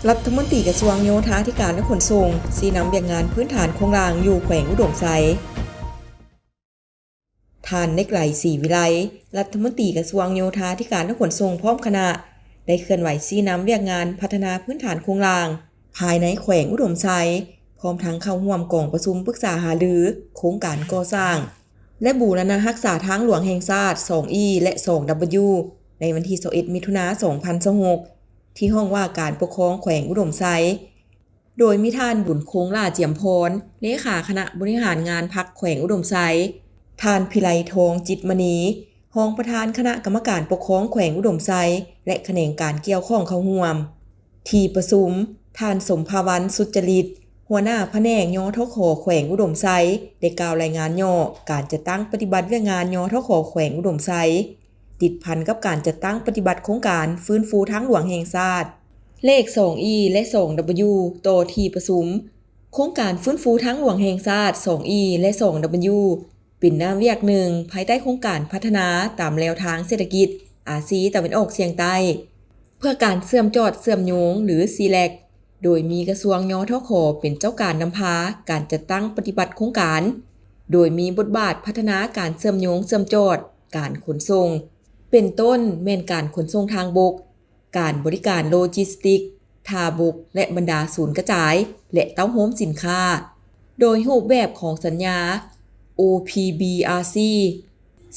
รัฐมนตรีกระทรวงโยธาธิการและขนส่งชี้นำเวียกงานพื้นฐานโครงรางอยู่แขวงอุดมไซท่านได้ไกลศรีวิไลรัฐมนตรีกระทรวงโยธาธิการและขนส่งพร้อมคณะได้เคลื่อนไหวชี้นำเวียกงานพัฒนาพื้นฐานโครงรางภายในแขวงอุดมไซพร้อมทั้งเข้าร่วมกองประชุมปรึกษาหารือโครงการก่อสร้างและบูรณะรักษาทางหลวงแห่งชาติ 2E และ 2W ในวันที่21มิถุนายน 2026ที่ห้องว่าการปกครองแขวงอุดมไซโดยมีท่านบุญคงล่าเจียมพรเลขาคณะบริหารงานพรรคแขวงอุดมไซท่านพิไลทองจิตมณีรองประธานคณะกรรมการปกครองแขวงอุดมไซและแขนงการเกี่ยวข้องเข้าร่วมที่ประชุมท่านสมภาวันสุจริตหัวหน้าแผนกยทขแขวงอุดมไซได้กล่าวรายงานย่อการจัดตั้งปฏิบัติเวียกงานยทขแขวงอุดมไซติดพันกับการจัดตั้งปฏิบัติโครงการฟื้นฟูทางหลวงแห่งชาติเลข 2E และ 2W โตที่ประชุมโครงการฟื้นฟูทางหลวงแห่งชาติ 2E และ 2W เป็นนามเวียกหนึ่งภายใต้โครงการพัฒนาตามแนวทางเศรษฐกิจอาซีตะวันออกเฉียงใต้เพื่อการเชื่อมจอดเชื่อมโยงหรือ CLAC โดยมีกระทรวงยทขเป็นเจ้าการนำพาการจัดตั้งปฏิบัติโครงการโดยมีบทบาทพัฒนาการเชื่อมโยงเชื่อมจอดการขนส่งเป็นต้นแม่นการขนส่งทางบกการบริการโลจิสติกท่าบกและบรรดาศูนย์กระจายและเต้าโฮมสินค้าโดยรูปแบบของสัญญา OPBRC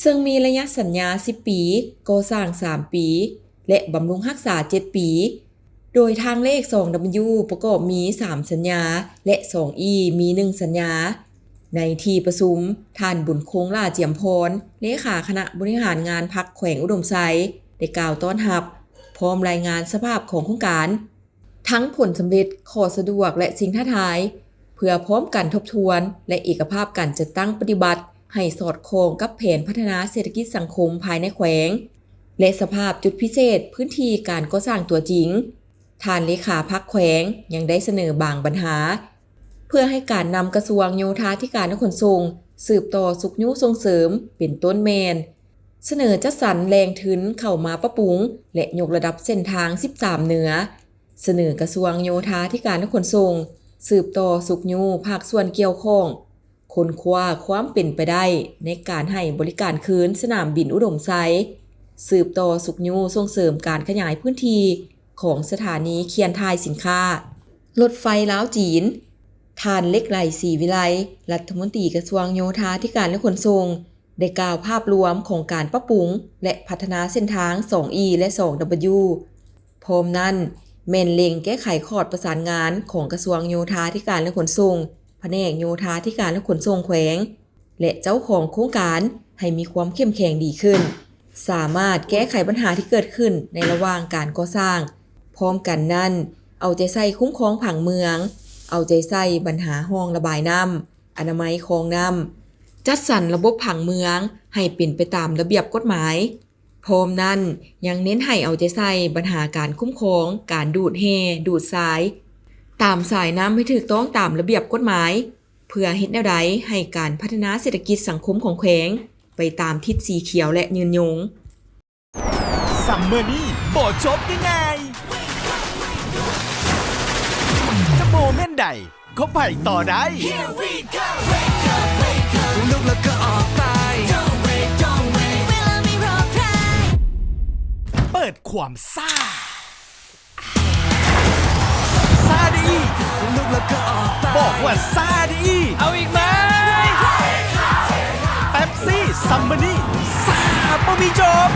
ซึ่งมีระยะสัญญา10ปีก่อสร้าง3ปีและบำรุงรักษา7ปีโดยทางเลข 2W ประกอบมี3สัญญาและ 2E มี1สัญญาในที่ประชุมท่านบุญคงล่าเจียมพรเลขาคณะบริหารงานพรรคแขวงอุดมไซได้กล่าวต้อนรับพร้อมรายงานสภาพของโครงการทั้งผลสำเร็จข้อสะดวกและสิ่งท้าทายเพื่อพร้อมกันทบทวนและเอกภาพการจัดตั้งปฏิบัติให้สอดคล้องกับแผนพัฒนาเศรษฐกิจสังคมภายในแขวงและสภาพจุดพิเศษพื้นที่การก่อสร้างตัวจริงท่านเลขาพรรคแขวงยังได้เสนอบางปัญหาเพื่อให้การนำกระทรวงโยธาธิการและขนส่งสืบต่อสุขยุส่งเสริมเป็นต้นแมนเสนอจัดสรรแรงทุนเข้ามาปรับปรุงและยกระดับเส้นทาง13เหนือเสนอกระทรวงโยธาธิการและขนส่งสืบต่อสุขยุภาคส่วนเกี่ยวข้องค้นคว้าความเป็นไปได้ในการให้บริการคืนสนามบินอุดมไซสืบต่อสุขยุส่งเสริมการขยายพื้นที่ของสถานีเคียนทายสินค้ารถไฟลาวจีนท่านเล็กไหลศรีวิไลรัฐมนตรีกระทรวงโยธาธิการและขนส่งได้กล่าวภาพรวมของการปรับปรุงและพัฒนาเส้นทาง 2E และ 2W พร้อมนั้นแม่นเล็งแก้ไขข้อประสานงานของกระทรวงโยธาธิการและขนส่งแผนกโยธาธิการและขนส่งแขวงและเจ้าของโครงการให้มีความเข้มแข็งดีขึ้นสามารถแก้ไขปัญหาที่เกิดขึ้นในระหว่างการก่อสร้างพร้อมกันนั้นเอาใจใส่คุ้มครองผังเมืองเอาใจใส่ปัญหาห้องระบายน้ำอนามัยคลองน้ำจัดสรรระบบผังเมืองให้เป็นไปตามระเบียบกฎหมายพร้อมนั้นยังเน้นให้เอาใจใส่ปัญหาการคุ้มครองการดูดแห่ดูดสายตามสายน้ำให้ถูกต้องตามระเบียบกฎหมายเพื่อเฮ็ดแนวใดให้การพัฒนาเศรษฐกิจสังคมของแขวงไปตามทิศสีเขียวและยืนยงซัมเมอร์นี้บ่จบง่ายๆจะโมเมนต์ใดเขาไปต่อได้ลุกแล้วก็ออกไปเวลาไม่รอใครเปิดความซ่าดีลุกแล้วก็ออกไปบอกว่าซ่าดีเอาอีกไหมเป๊ปซี่ซัมเมอร์นี้ซ่าบ่มีจบ